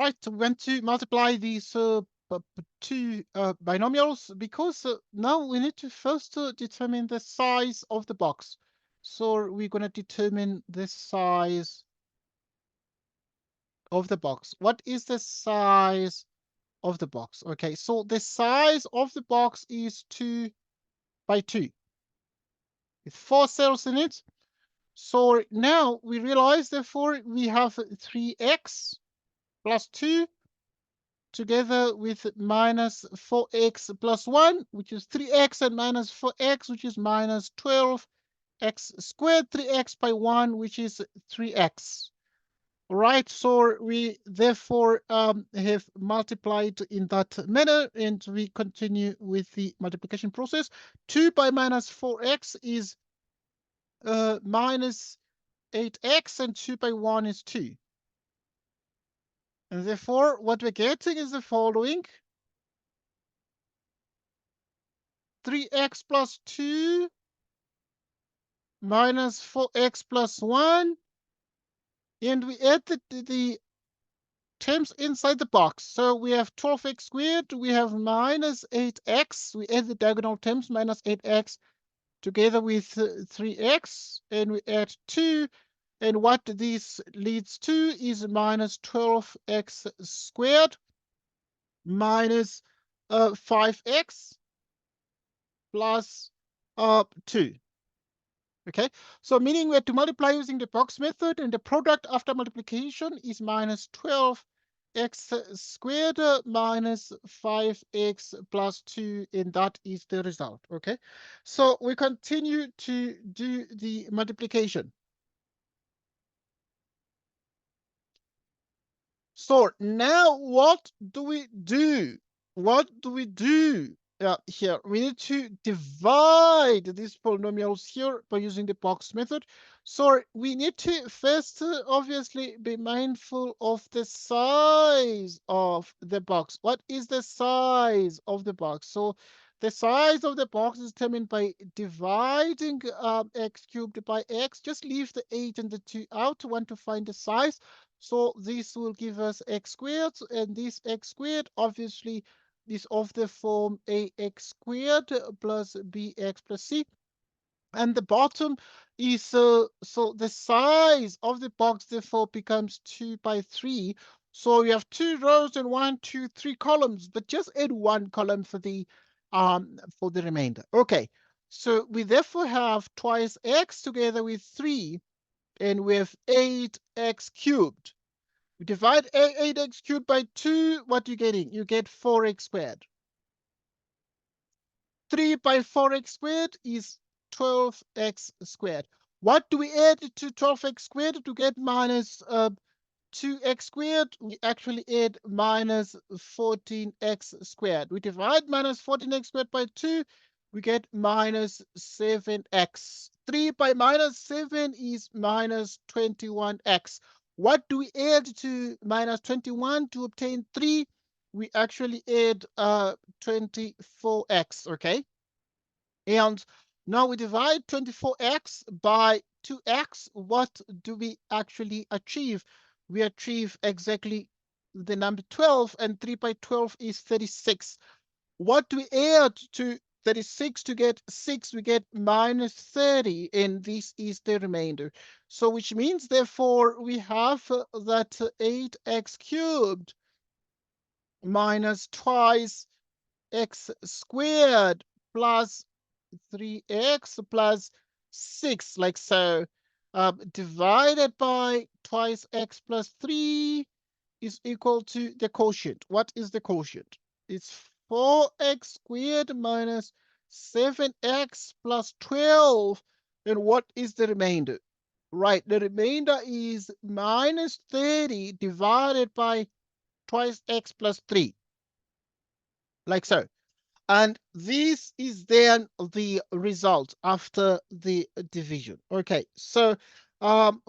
Right, so we want to multiply these two binomials because now we need to first determine the size of the box. So we're going to determine the size of the box. What is the size of the box? Okay, so the size of the box is 2 by 2 with 4 cells in it. So now we realize, therefore, we have 3x plus 2 together with minus 4x plus 1, which is 3x, and minus 4x, which is minus 12x squared, 3x by 1, which is 3x. All right, so we therefore have multiplied in that manner, and we continue with the multiplication process. 2 by minus 4x is minus 8x, and 2 by 1 is 2. And therefore, what we're getting is the following. 3x plus 2 minus 4x plus 1. And we add the terms inside the box. So we have 12x squared. We have minus 8x. We add the diagonal terms, minus 8x, together with 3x. And we add 2. And what this leads to is minus 12x squared minus 5x plus 2. Okay, so meaning we have to multiply using the box method, and the product after multiplication is minus 12x squared minus 5x plus 2, and that is the result. Okay, so we continue to do the multiplication. So now what do we do? What do we do? Here we need to divide these polynomials here by using the box method. So we need to first obviously be mindful of the size of the box. What is the size of the box? So the size of the box is determined by dividing x cubed by x. Just leave the 8 and the 2 out. Want to find the size. So this will give us x squared, and this x squared obviously is of the form ax squared plus bx plus c. And the bottom is, so the size of the box therefore becomes 2 by 3. So you have 2 rows and 1, 2, 3 columns, but just add 1 column for the remainder. Okay, so we therefore have twice x together with 3, and we have 8x cubed. We divide 8x cubed by 2, what are you getting? You get 4x squared. 3 by 4x squared is 12x squared. What do we add to 12x squared to get minus 2x squared? We actually add minus 14x squared. We divide minus 14x squared by 2, we get minus 7x. 3 by minus 7 is minus 21x. What do we add to minus 21 to obtain 3? We actually add 24x, okay? And now we divide 24x by 2x. What do we actually achieve? We achieve exactly the number 12, and 3 by 12 is 36. What do we add to 36 to get 6? We get minus 30, and this is the remainder. So which means, therefore, we have that 8x cubed minus twice x squared plus 3x plus 6, like so, divided by twice x plus 3 is equal to the quotient. What is the quotient? It's 4x squared minus 7x plus 12. And what is the remainder? Right, the remainder is minus 30 divided by twice x plus 3, like so. And this is then the result after the division. Okay, so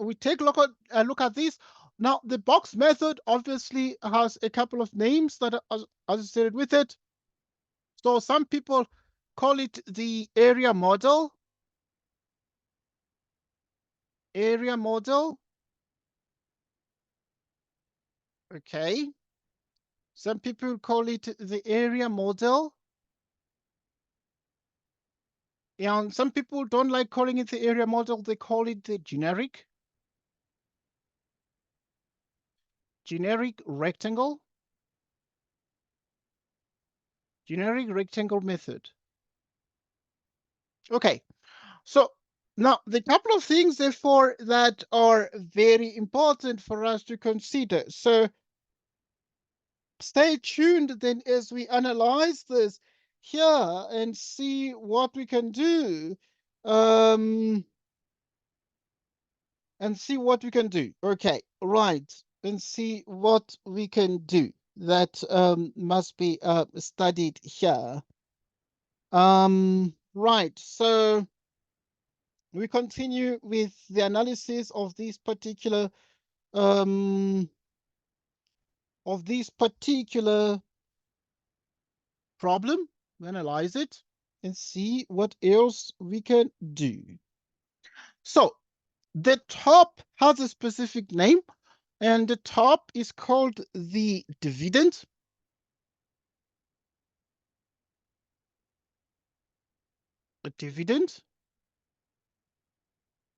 we take a look at this. Now, the box method obviously has a couple of names that are associated with it. So some people call it the area model. Area model. Okay. Some people call it the area model. And some people don't like calling it the area model. They call it the generic rectangle. Generic rectangle method. Okay, so now the couple of things, therefore, that are very important for us to consider. So stay tuned then as we analyze this here and see what we can do. And see what we can do. Okay, right. And see what we can do. That must be studied here. Right. So we continue with the analysis of this particular problem. We analyze it and see what else we can do. So the top has a specific name, and the top is called the dividend. A dividend.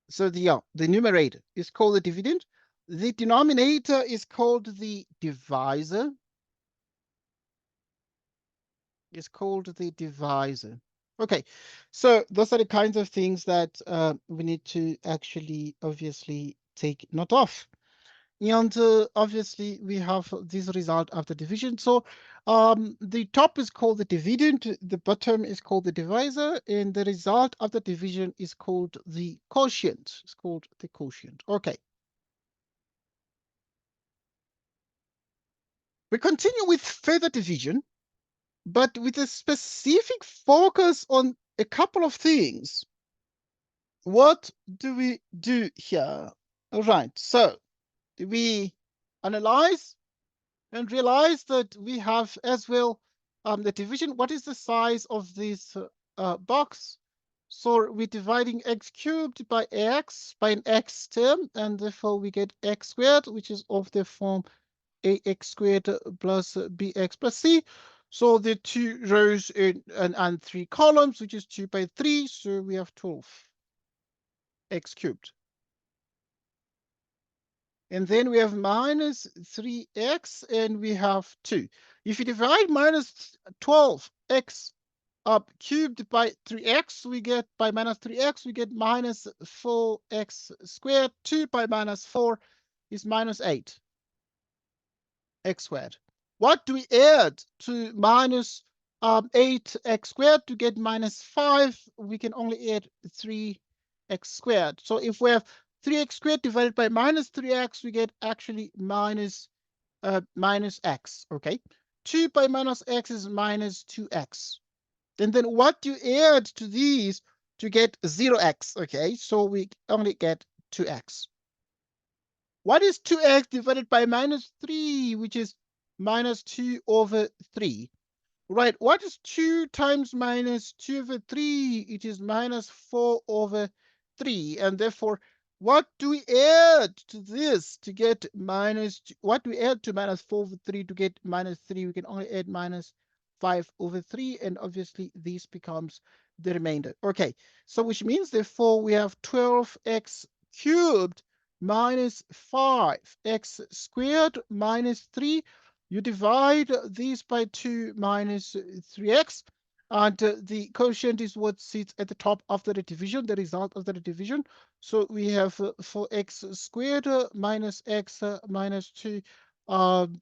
So the numerator is called the dividend. The denominator is called the divisor. Is called the divisor. Okay, so those are the kinds of things that we need to actually obviously take note of. And obviously we have this result after division. So the top is called the dividend, the bottom is called the divisor, and the result after division is called the quotient. It's called the quotient. Okay. We continue with further division, but with a specific focus on a couple of things. What do we do here? All right, so we analyze and realize that we have as well the division. What is the size of this box? So we're dividing x cubed by x by an x term, and therefore we get x squared, which is of the form ax squared plus bx plus c. So the 2 rows and 3 columns, which is 2 by 3. So we have 12 x cubed. And then we have minus 3x, and we have 2. If you divide minus 12x up cubed by 3x, we get by minus 3x, we get minus 4x squared. 2 by minus 4 is minus 8x squared. What do we add to minus 8x squared to get minus 5? We can only add 3x squared. So if we have 3x squared divided by minus 3x, we get actually minus x, okay? 2 by minus x is minus 2x. And then what do you add to these to get 0x, okay? So we only get 2x. What is 2x divided by minus 3, which is minus 2 over 3? Right, what is 2 times minus 2 over 3? It is minus 4 over 3. And therefore, what do we add to this to get minus, what do we add to minus 4 over 3 to get minus 3? We can only add minus 5 over 3. And obviously, this becomes the remainder. Okay, so which means, therefore, we have 12x cubed minus 5x squared minus 3. You divide these by 2 minus 3x, and the quotient is what sits at the top after the division, the result of the division. So we have 4x squared minus x minus 2, and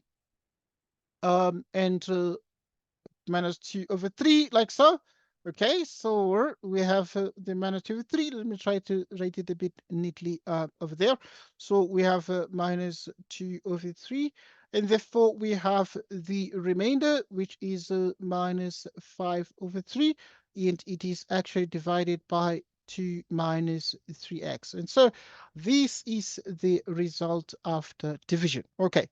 minus 2 over 3, like so. Okay, so we have the minus 2 over 3. Let me try to write it a bit neatly over there. So we have minus 2 over 3. And therefore, we have the remainder, which is minus 5 over 3. And it is actually divided by 2 minus 3x. And so this is the result after division. Okay.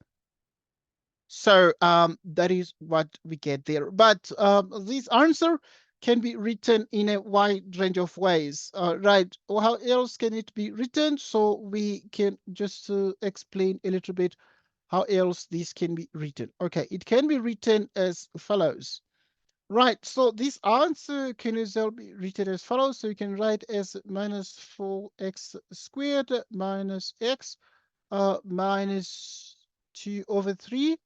So that is what we get there. But this answer can be written in a wide range of ways, right? Or how else can it be written? So we can just explain a little bit how else this can be written. Okay, it can be written as follows. Right, so this answer can as well be written as follows. So you can write as minus 4x squared minus x minus 2 over 3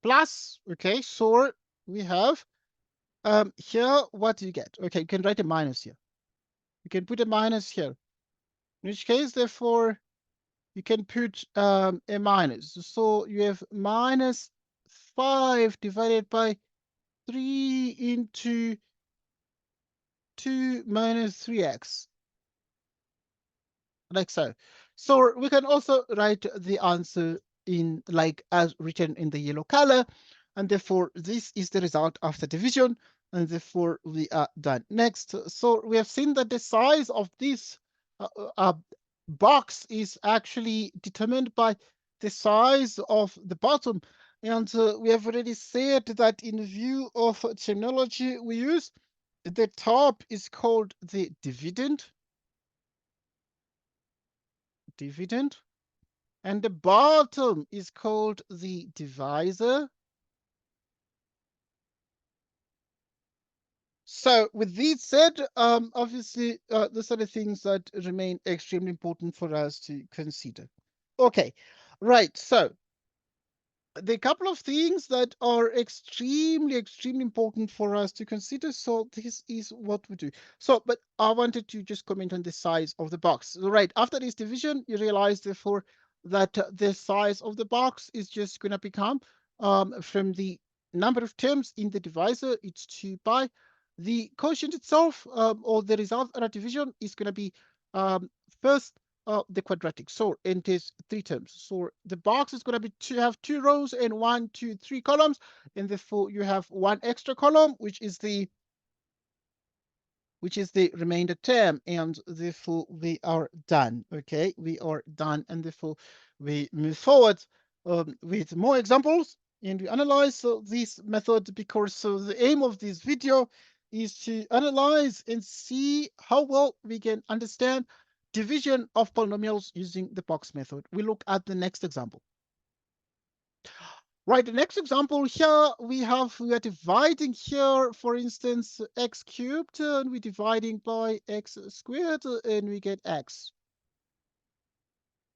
plus, okay, so we have here, what do you get? Okay, you can write a minus here. You can put a minus here. In which case, therefore, you can put a minus. So you have minus 5 divided by 3 into 2 minus 3x, like so. So we can also write the answer in like as written in the yellow color, and therefore this is the result after division, and therefore we are done. Next, so we have seen that the size of this uh, uh, box is actually determined by the size of the bottom, and we have already said that in view of terminology we use, the top is called the dividend, and the bottom is called the divisor. So with this said, obviously, these are the things that remain extremely important for us to consider. Okay, right. So the couple of things that are extremely important for us to consider. So this is what we do. So, but I wanted to just comment on the size of the box. So, right, after this division, you realize therefore that the size of the box is just going to become from the number of terms in the divisor, it's 2 pi. The quotient itself, or the result of a division, is going to be first the quadratic. So it is 3 terms. So the box is going to be have 2 rows and 1, 2, 3 columns, and therefore you have 1 extra column, which is the remainder term, and therefore we are done. Okay, we are done, and therefore we move forward with more examples, and we analyze this method, because the aim of this video is to analyze and see how well we can understand division of polynomials using the box method. We look at the next example. Right, the next example here, we are dividing here, for instance, x cubed, and we're dividing by x squared, and we get x,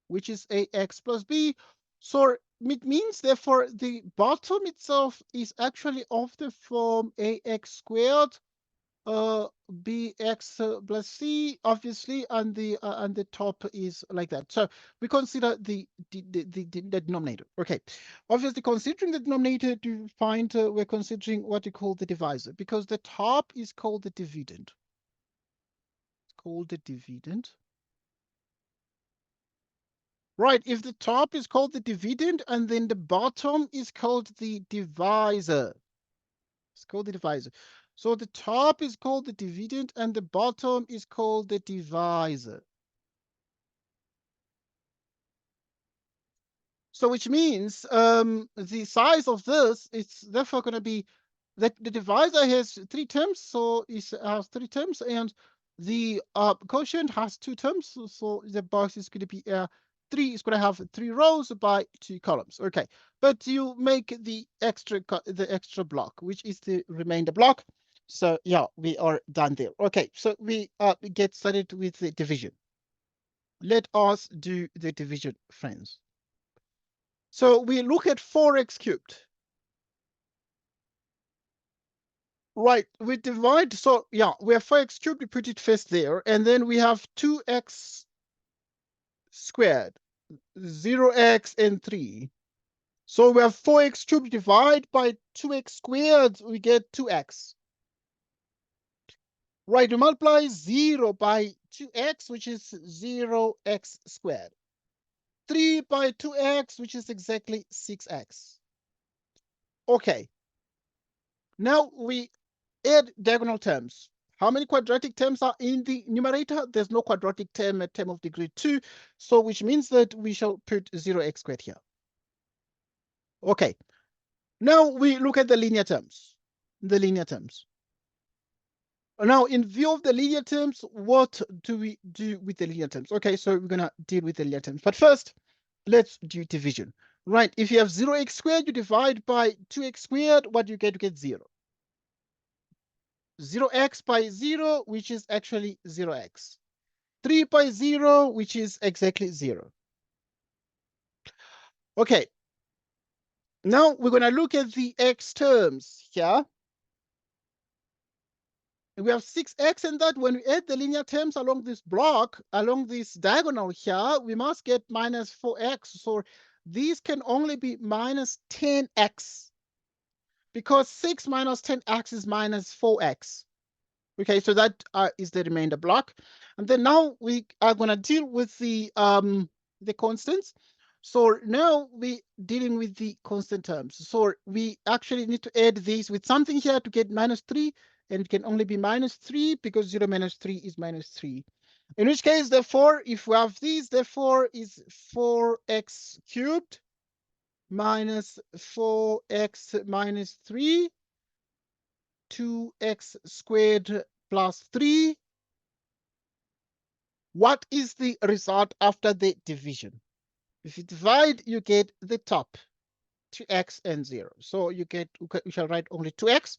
which is ax plus b. So it means, therefore, the bottom itself is actually of the form ax squared bx plus c, obviously, and the top is like that. So we consider the denominator. Okay, obviously considering the denominator to find, we're considering what you call the divisor, because the top is called the dividend. It's called the dividend. Right, if the top is called the dividend and then the bottom is called the divisor. It's called the divisor. So the top is called the dividend and the bottom is called the divisor. So which means the size of this is therefore going to be that the divisor has 3 terms, so it has 3 terms, and the quotient has 2 terms, so the box is going to be 3 is going to have 3 rows by 2 columns. Okay, but you make the extra block, which is the remainder block. So yeah, we are done there. Okay, so we get started with the division. Let us do the division, friends. So we look at 4x cubed. Right, we divide, so yeah, we have 4x cubed, we put it first there, and then we have 2x squared, 0x and 3. So we have 4x cubed divide by 2x squared, we get 2x. Right, we multiply 0 by 2x, which is 0x squared. 3 by 2x, which is exactly 6x. Okay, now we add diagonal terms. How many quadratic terms are in the numerator? There's no quadratic term at term of degree 2, so which means that we shall put 0x squared here. Okay, now we look at the linear terms. Now, in view of the linear terms, what do we do with the linear terms? Okay, so we're going to deal with the linear terms. But first, Let's do division. Right, if you have 0x squared, you divide by 2x squared, what do you get? You get 0. 0x by 0, which is actually 0x. 3 by 0, which is exactly 0. Okay, now we're going to look at the x terms here. We have 6x, and that when we add the linear terms along this block, along this diagonal here, we must get minus 4x. So these can only be minus 10x, because 6 minus 10x is minus 4x. Okay, so that is the remainder block. And then now we are going to deal with the constants. So now we're dealing with the constant terms. So we actually need to add these with something here to get minus 3, and it can only be minus 3 because 0 minus 3 is minus 3. In which case, therefore, if we have these, therefore is 4x cubed minus 4x minus 3, 2x squared plus 3. What is the result after the division? If you divide, you get the top, 2x and 0. So you get, we shall write only 2x.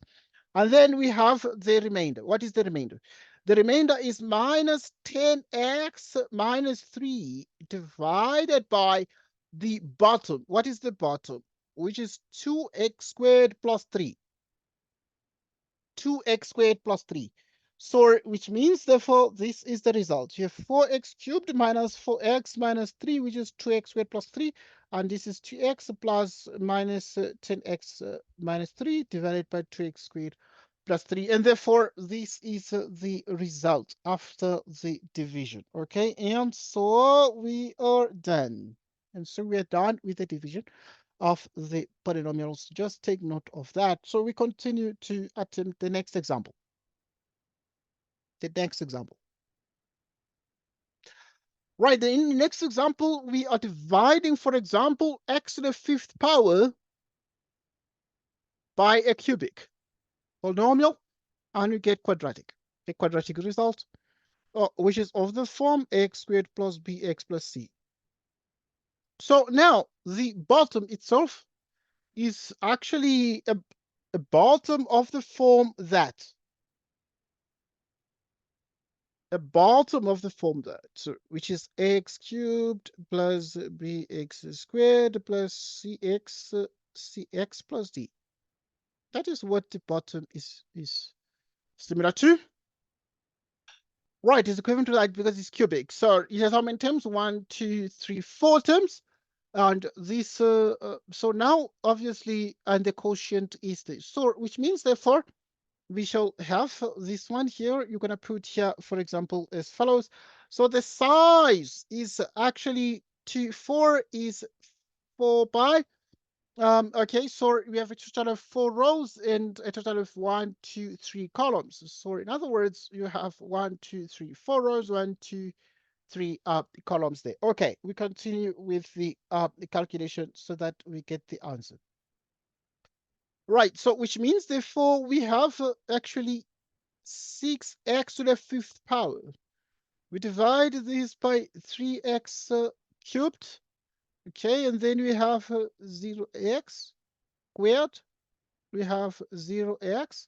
And then we have the remainder. What is the remainder? The remainder is minus 10x minus 3 divided by the bottom. What is the bottom? Which is 2x squared plus 3. 2x squared plus 3. So, which means, therefore, this is the result. You have 4x cubed minus 4x minus 3, which is 2x squared plus 3. And this is 2x plus minus 10x minus 3 divided by 2x squared plus 3. And therefore, this is the result after the division. Okay, and so we are done. And so we are done with the division of the polynomials. Just take note of that. So we continue to attempt the next example. The next example. Right, in the next example, we are dividing, for example, x to the 5th power by a cubic polynomial, and we get quadratic. The quadratic result, which is of the form x squared plus bx plus c. So now the bottom itself is actually a bottom of the form that. The bottom of the form that, so, which is x cubed plus bx squared plus cx plus d. That is what the bottom is similar to. Right, it's equivalent to that because it's cubic. So it has how many terms? 1, 2, 3, 4 terms. And this, so now obviously, and the quotient is this. So which means therefore, we shall have this one here. You're going to put here, for example, as follows. So the size is actually 4 is 4 by. Okay, so we have a total of 4 rows and a total of 1, 2, 3 columns. So in other words, you have 1, 2, 3, 4 rows, 1, 2, 3 columns there. Okay, we continue with the calculation so that we get the answer. Right, so which means therefore we have actually 6x to the 5th power. We divide this by 3x cubed. Okay, and then we have 0x squared. We have 0x,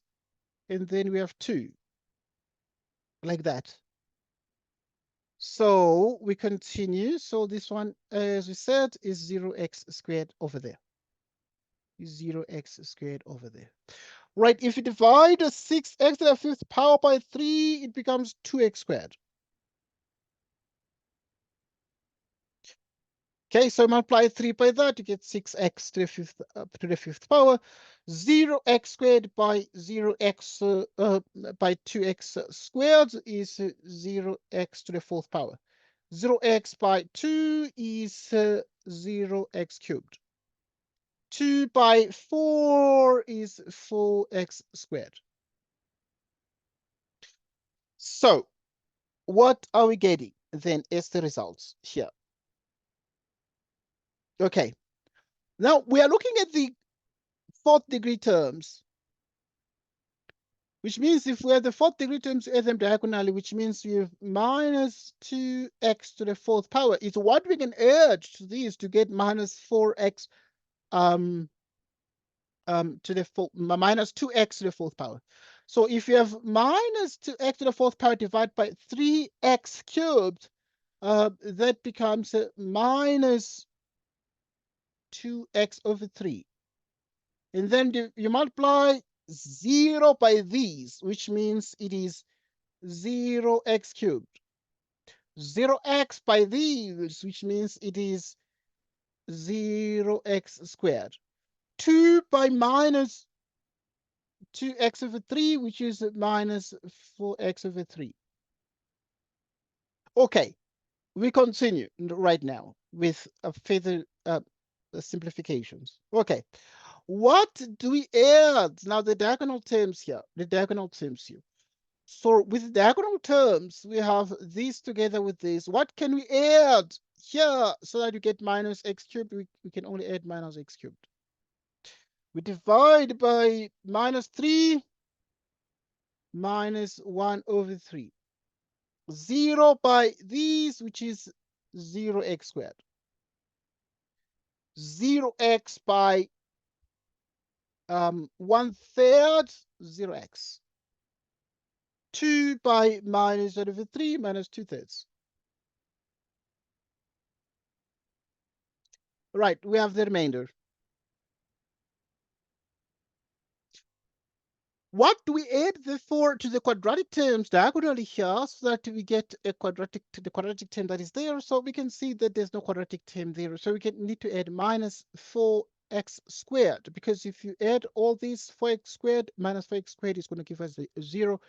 and then we have 2, like that. So we continue. So this one, as we said, is 0x squared over there. 0x squared over there. Right, if you divide 6x to the 5th power by 3, it becomes 2x squared. Okay, so multiply 3 by that, you get 6x to the 5th power. 0x squared by 0x by 2x squared is 0x to the 4th power. 0x by 2 is 0x cubed. 2 by 4 is 4x squared. So what are we getting then as the results here? Okay, now we are looking at the 4th degree terms. which means if we have the fourth degree terms, add them diagonally, which means we have minus 2x to the fourth power. It's what we can add to these to get minus 4x to the minus 2x to the fourth power. So if you have minus 2x to the fourth power divided by 3x cubed, that becomes minus 2x over 3. And then you multiply 0 by these, which means it is 0x cubed. 0x by these, which means it is 0x squared. 2 by minus 2x over 3, which is minus 4x over 3. Okay, we continue right now with further simplifications. Okay, what do we add? Now the diagonal terms here, So with diagonal terms, we have these together with this. What can we add here so that you get minus x cubed? We can only add minus x cubed. We divide by minus 3 minus 1 over 3. 0 by these, which is 0x squared. 0x by 1/3, 0x. 2 by minus 1 over 3 minus 2/3. Right, we have the remainder. What do we add therefore to the quadratic terms diagonally here so that we get the quadratic term that is there? So we can see that there's no quadratic term there. So we need to add minus 4x squared, because if you add all these 4x squared minus 4x squared is going to give us 0x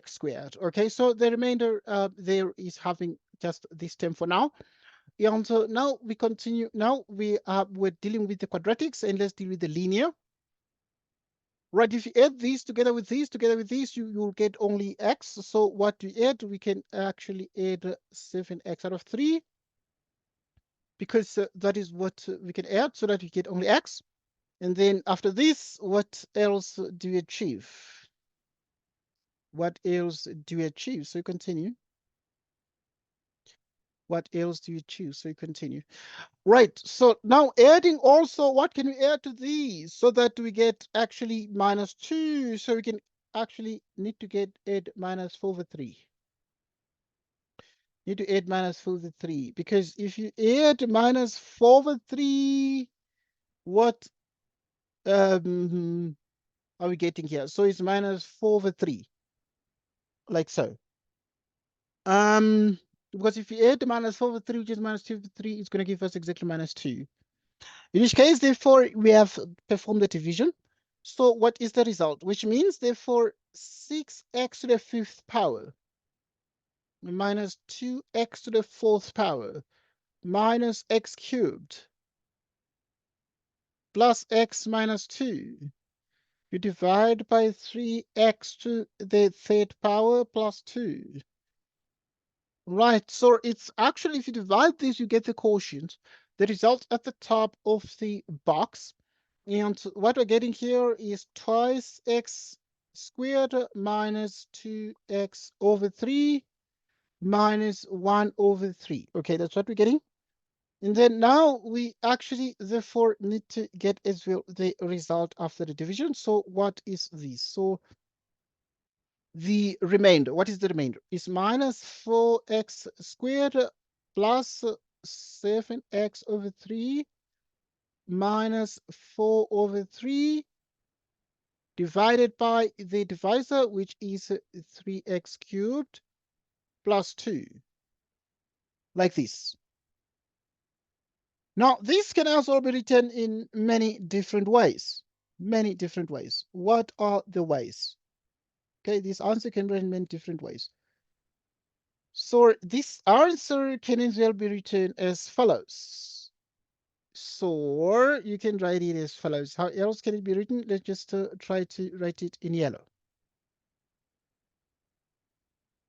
squared. Okay, so the remainder there is having just this term for now. And so now we continue. Now we're dealing with the quadratics, and let's deal with the linear. Right, if you add these together with these, you'll get only x. So what we add, we can actually add 7x out of 3, because that is what we can add, so that we get only x. And then after this, what else do we achieve? What else do we achieve? So continue. What else do you choose? So you continue. Right, so now adding also, what can we add to these so that we get actually minus 2? So we can actually need to add minus 4 over 3. Need to add minus 4 over 3, because if you add minus 4 over 3, what are we getting here? So it's minus 4 over 3, like so. Because if you add minus 4 over 3, which is minus 2 over 3, it's going to give us exactly minus 2. In which case, therefore, we have performed the division. So what is the result? Which means, therefore, 6x to the 5th power minus 2x to the 4th power minus x cubed plus x minus 2. You divide by 3x to the 3rd power plus 2. Right, so it's actually, if you divide this, you get the quotient. The result at the top of the box. And what we're getting here is twice x squared minus 2x over 3 minus 1 over 3. Okay, that's what we're getting. And then now we actually therefore need to get as well the result after the division. So what is this? So the remainder, what is the remainder? Is minus 4x squared plus 7x over 3 minus 4 over 3 divided by the divisor, which is 3x cubed plus 2, like this. Now, this can also be written in many different ways. Many different ways. What are the ways? Okay, this answer can be written in many different ways. So this answer can as well be written as follows. So you can write it as follows. How else can it be written? Let's just try to write it in yellow.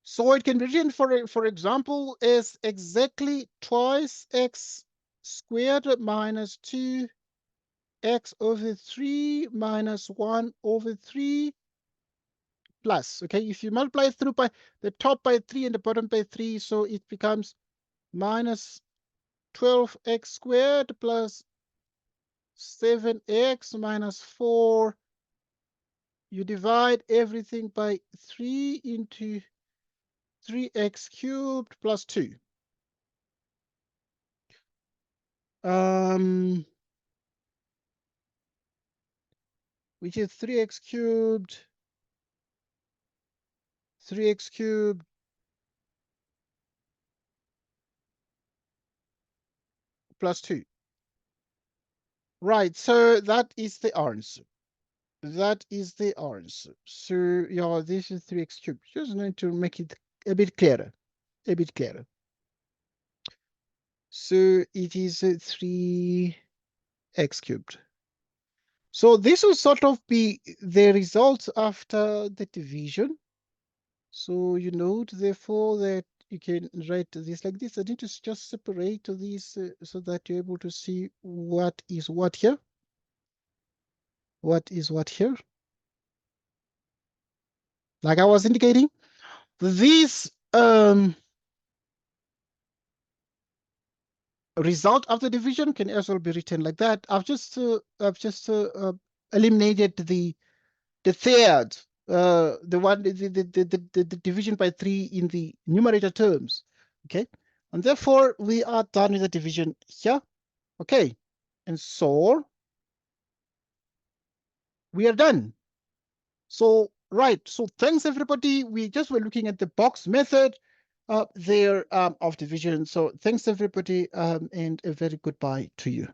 So it can be written, for example, as exactly twice x squared minus 2x over 3 minus 1 over 3 plus. Okay, if you multiply through by the top by 3 and the bottom by 3, so it becomes minus 12x squared plus 7x minus 4. You divide everything by 3 into 3x cubed plus 2. Which is 3x cubed plus 2. Right, so that is the answer. That is the answer. So, yeah, this is 3x cubed. Just need to make it a bit clearer. A bit clearer. So it is 3x cubed. So this will sort of be the result after the division. So you note, therefore, that you can write this like this. I need to just separate these so that you're able to see what is what here. What is what here. Like I was indicating, these result of the division can as well be written like that. I've just eliminated the third, the one, the division by 3 in the numerator terms. Okay, and therefore we are done with the division here. Okay, and so we are done. So right, so thanks everybody. We just were looking at the box method there of division. So thanks everybody, and a very goodbye to you.